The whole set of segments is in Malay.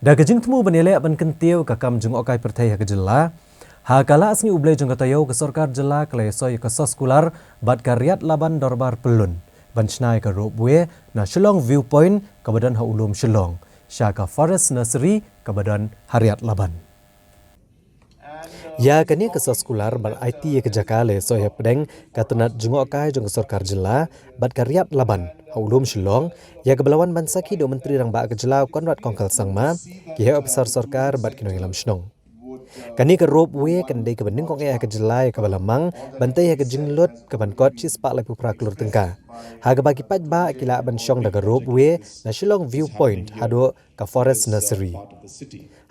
Da kejing temu benele ban kentiu kakam jeng okai pertai ha kejela. Ha kala asni ublai jeng katayo ke Sorkar jela ke Iasoi ke Soskular bat ka Riat Laban Dorbar Pyllun. Ban Shna ke Ropeway na Shillong Viewpoint ke badan ha ulum Shillong. Shaka Forest Nursery ke badan Riat Laban. Ya kini ke Soskular ban IT ke Jakale Iasoi pedeng katunat jeng okai jeng Sorkar jela bat ka Riat Laban. Haulum Shillong, ya kebelawan bansaki do menteri rang ba kejelau konrat kongkal sangma, kihe ofisar Sorkar bat kinong ilam Shnong. Kani ke Ropeway kendai ke bening kong kejelai ke balamang, bantai ke jinglut ke bankot cis pak lepu praklur tengka. Haga bagi pat ba kila ban syong daga Ropeway na Shillong Viewpoint hado ke Forest Nursery.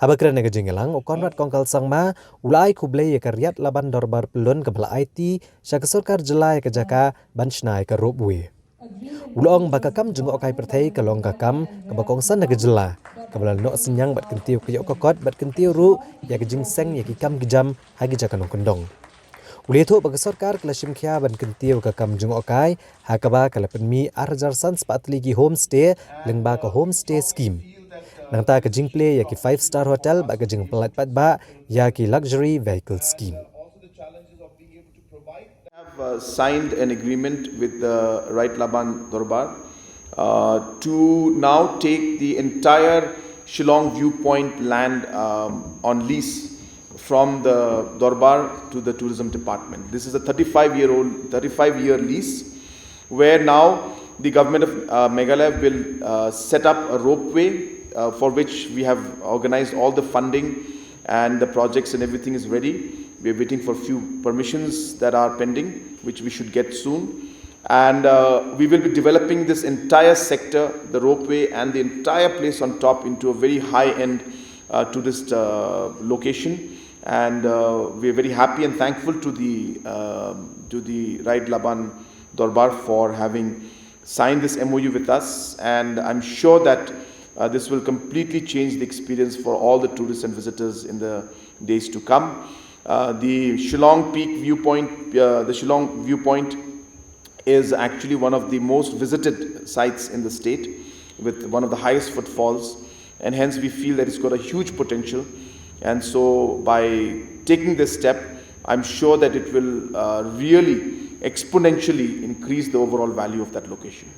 Haba keren ke jingelang konrat kongkal sangma, ulai kublai ke Riat Laban Dorbar Pyllun ke bala IT, syak Sorkar jelai ke Jaka ban Shna ke Ropeway. Ulong bakakam jengok okai pertai kalong kakam kebakongsan naga jela kabala nok senyang bat kentiu kayok kokot bat kentiu ru ya kejing seng ya kikam kejam hagi jakanong kendong. Uli itu bagi Sorkar kala simkhia ban kentiu kakam jengok okai hakaba kala penmi arjarsan sepatligi homestay lengba ke homestay scheme. Nangta kejing play ya ki 5-star hotel ba kejing pelat pat ba ya ki luxury vehicle scheme. Signed an agreement with the Riat Laban Dorbar to now take the entire Shillong Viewpoint land on lease from the Dorbar to the tourism department. This is a 35-year lease where now the government of Meghalaya will set up a ropeway for which we have organized all the funding and the projects and everything is ready. We are waiting for few permissions that are pending, which we should get soon. And we will be developing this entire sector, the ropeway and the entire place on top into a very high-end tourist location. And we are very happy and thankful to the Riat Laban Dorbar for having signed this MOU with us. And I'm sure that this will completely change the experience for all the tourists and visitors in the days to come. The Shillong Peak Viewpoint, the Shillong Viewpoint is actually one of the most visited sites in the state with one of the highest footfalls, and hence we feel that it's got a huge potential. And so by taking this step, I'm sure that it will really exponentially increase the overall value of that location.